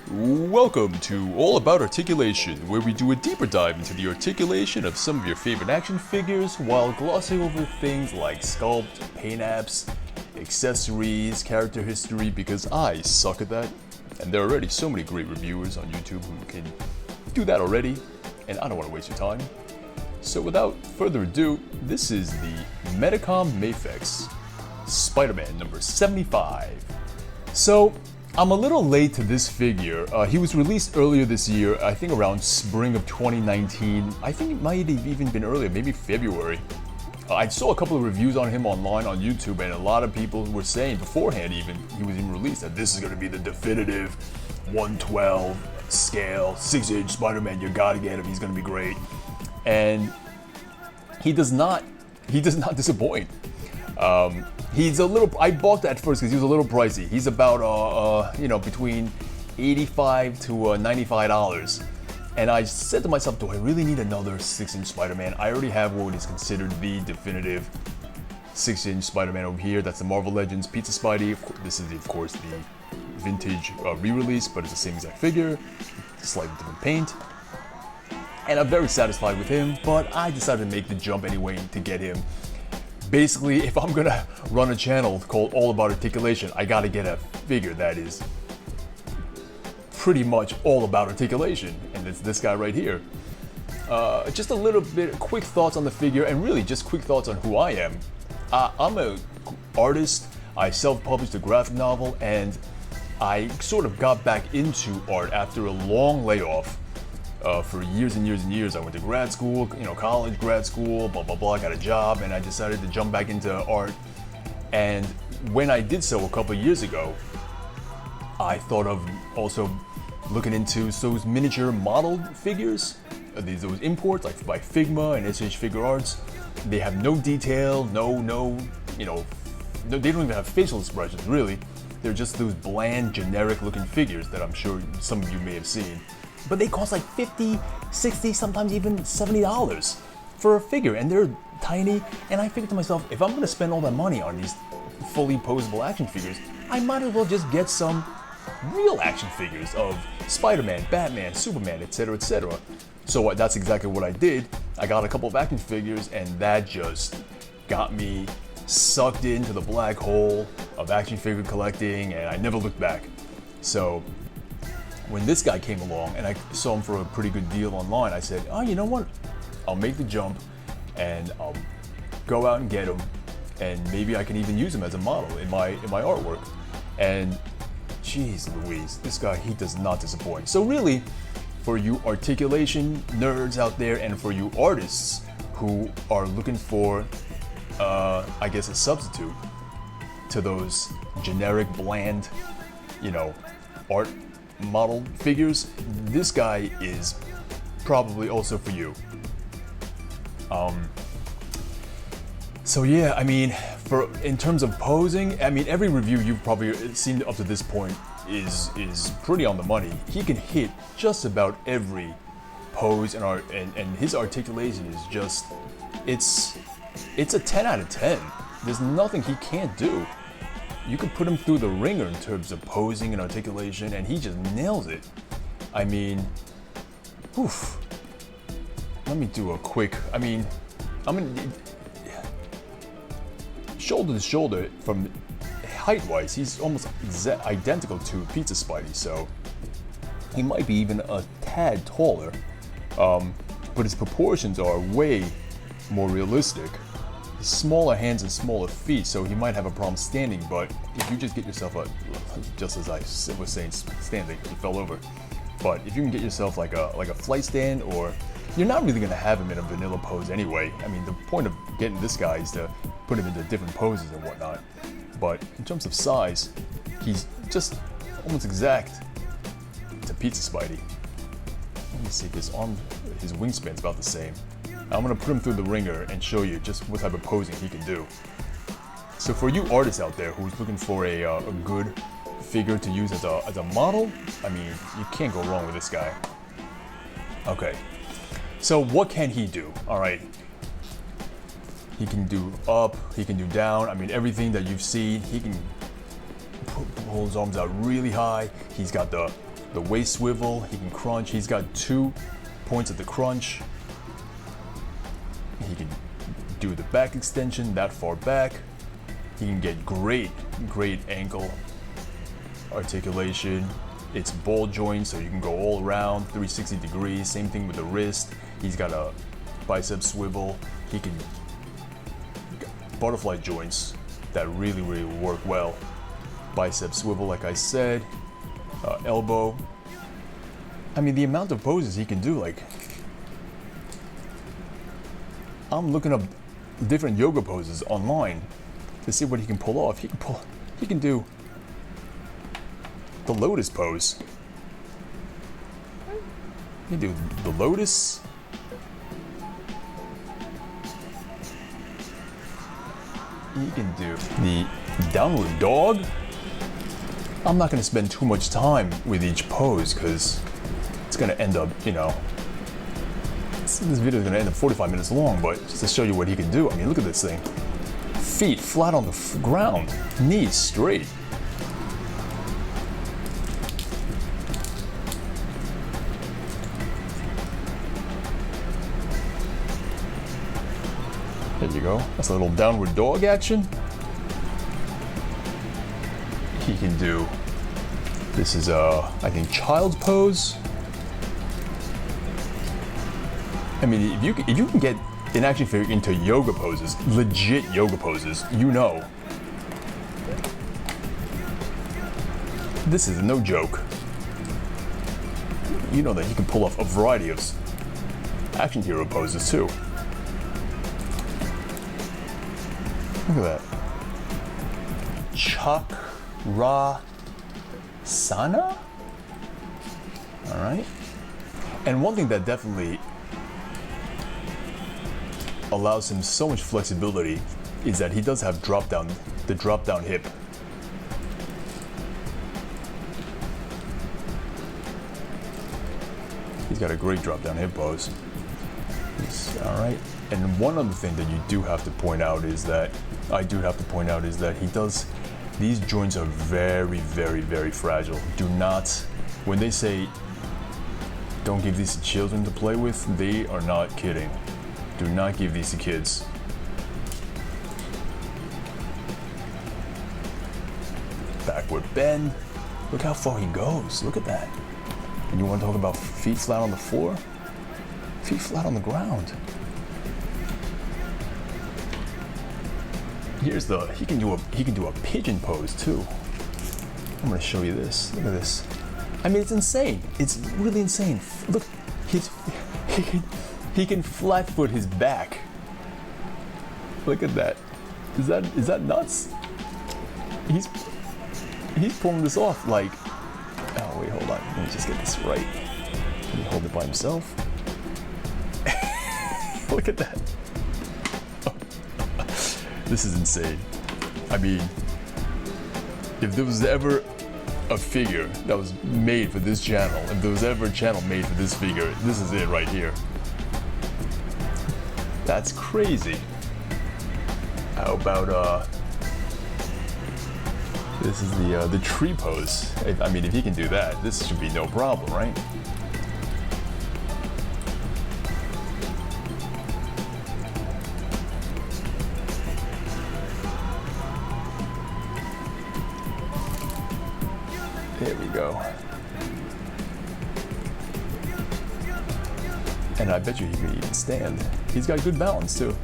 Welcome to All About Articulation, where we do a deeper dive into the articulation of some of your favorite action figures while glossing over things like sculpt, paint apps, accessories, character history, because I suck at that. And there are already so many great reviewers on YouTube who can do that already, and I don't want to waste your time. So without further ado, this is the Medicom Mafex Spider-Man number 75. So, I'm a little late to this figure. He was released earlier this year, I think around spring of 2019. I think it might have even been earlier, maybe February. I saw a couple of reviews on him online on YouTube, and a lot of people were saying beforehand even, he was even released, that this is going to be the definitive 112 scale, 6-inch Spider-Man. You gotta get him, he's going to be great. And he does not disappoint. He's a little, I bought that first because he was a little pricey. He's about, between $85 to $95. And I said to myself, do I really need another 6-inch Spider-Man? I already have what is considered the definitive 6-inch Spider-Man over here. That's the Marvel Legends Pizza Spidey. This is, of course, the vintage re-release, but it's the same exact figure, slightly different paint. And I'm very satisfied with him, but I decided to make the jump anyway to get him. Basically, if I'm gonna run a channel called All About Articulation, I gotta get a figure that is pretty much all about articulation, and it's this guy right here. Just a little bit quick thoughts on the figure, and really just quick thoughts on who I am. I'm an artist. I self-published a graphic novel, and I sort of got back into art after a long layoff. For years and years and years. I went to grad school, college, grad school, blah, blah, blah. I got a job, and I decided to jump back into art. And when I did so a couple of years ago, I thought of also looking into those miniature modeled figures, those imports like by Figma and SH Figure Arts. They have no detail, they don't even have facial expressions, really. They're just those bland, generic looking figures that I'm sure some of you may have seen. But they cost like $50, $60, sometimes even $70 for a figure, and they're tiny. And I figured to myself, if I'm gonna spend all that money on these fully posable action figures, I might as well just get some real action figures of Spider-Man, Batman, Superman, etc., etc. So that's exactly what I did. I got a couple of action figures, and that just got me sucked into the black hole of action figure collecting, and I never looked back. So when this guy came along and I saw him for a pretty good deal online, I said, oh, you know what? I'll make the jump and I'll go out and get him, and maybe I can even use him as a model in my artwork. And geez Louise, this guy, he does not disappoint. So really, for you articulation nerds out there and for you artists who are looking for, I guess, a substitute to those generic, bland, art model figures, this guy is probably also for you. So yeah, I mean, in terms of posing, I mean, every review you've probably seen up to this point is pretty on the money. He can hit just about every pose, and his articulation is just, it's a 10 out of 10. There's nothing he can't do. You can put him through the ringer in terms of posing and articulation, and he just nails it. I mean, oof. Let me do a quick, shoulder to shoulder from height-wise, he's almost identical to Pizza Spidey, so he might be even a tad taller, but his proportions are way more realistic. Smaller hands and smaller feet, so he might have a problem standing, but if you just get yourself just as I was saying, standing, he fell over. But if you can get yourself like a flight stand, or you're not really gonna have him in a vanilla pose anyway. I mean, the point of getting this guy is to put him into different poses and whatnot. But in terms of size, he's just almost exact to Pizza Spidey. Let me see if his wingspan's about the same. I'm gonna put him through the ringer and show you just what type of posing he can do. So for you artists out there who's looking for a good figure to use as a model, I mean, you can't go wrong with this guy. Okay, so what can he do? All right, he can do up, he can do down. I mean, everything that you've seen. He can pull his arms out really high. He's got the the waist swivel, he can crunch. He's got 2 points at the crunch. He can do the back extension that far back. He can get great ankle articulation. It's ball joint, so you can go all around 360 degrees. Same thing with the wrist. He's got a bicep swivel. He can butterfly joints that really work well. Bicep swivel, like I said. Elbow. I mean, the amount of poses he can do, like, I'm looking up different yoga poses online to see what he can pull off. He can do the lotus pose. He can do the lotus. He can do the downward dog. I'm not going to spend too much time with each pose because it's going to end up, you know, this video is going to end up 45 minutes long, but just to show you what he can do. I mean, look at this thing. Feet flat on the ground, knees straight. There you go. That's a little downward dog action. He can do, this is I think child's pose. I mean, if you can get an action figure into yoga poses, legit yoga poses, you know, this is no joke. You know that he can pull off a variety of action hero poses too. Look at that. Chakrasana? All right. And one thing that definitely allows him so much flexibility is that he does have the drop down hip. He's got a great drop down hip pose. All right. And one other thing that you do have to point out is that he does, these joints are very fragile. Do not, when they say don't give these to children to play with, they are not kidding. Do not give these to kids. Backward bend. Look how far he goes. Look at that. And you want to talk about feet flat on the floor? Feet flat on the ground. Here's the, he can do a pigeon pose too. I'm gonna show you this. Look at this. I mean, it's insane. It's really insane. Look, he can flat foot his back. Look at that. Is that nuts? He's pulling this off like, oh wait, hold on. Let me just get this right. Can he hold it by himself? Look at that. This is insane. I mean, if there was ever a figure that was made for this channel, if there was ever a channel made for this figure, this is it right here. That's crazy. How about this is the tree pose. I mean, if he can do that, this should be no problem, right? There we go. And I bet you he could even stand. He's got good balance too.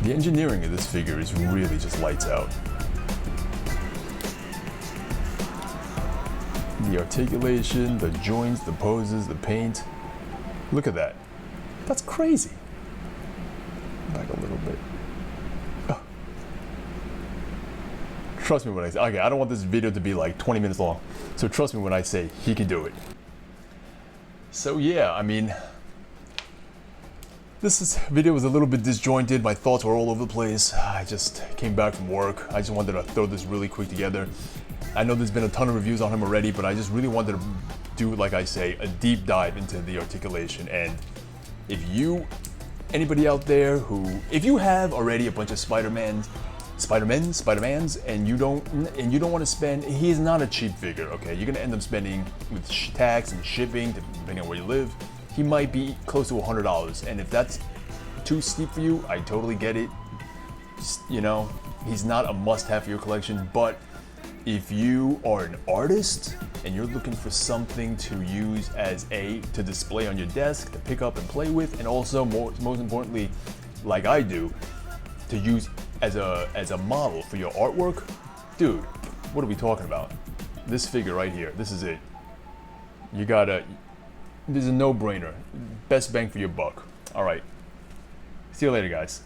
The engineering of this figure is really just lights out. The articulation, the joints, the poses, the paint. Look at that. That's crazy. Back a little bit. Oh. Trust me when I say, okay, I don't want this video to be like 20 minutes long. So trust me when I say he can do it. So yeah, I mean, this video was a little bit disjointed. My thoughts were all over the place. I just came back from work. I just wanted to throw this really quick together. I know there's been a ton of reviews on him already, but I just really wanted to do, like I say, a deep dive into the articulation. And if anybody out there if you have already a bunch of Spider-Man Spider-Mans, and you don't want to spend. He's not a cheap figure, okay? You're gonna end up spending with tax and shipping, depending on where you live. He might be close to $100, and if that's too steep for you, I totally get it. You know, he's not a must-have for your collection, but if you are an artist and you're looking for something to use to display on your desk, to pick up and play with, and also most importantly, like I do, to use as a model for your artwork, dude, what are we talking about? This figure right here, this is it. This is a no-brainer. Best bang for your buck. All right. See you later, guys.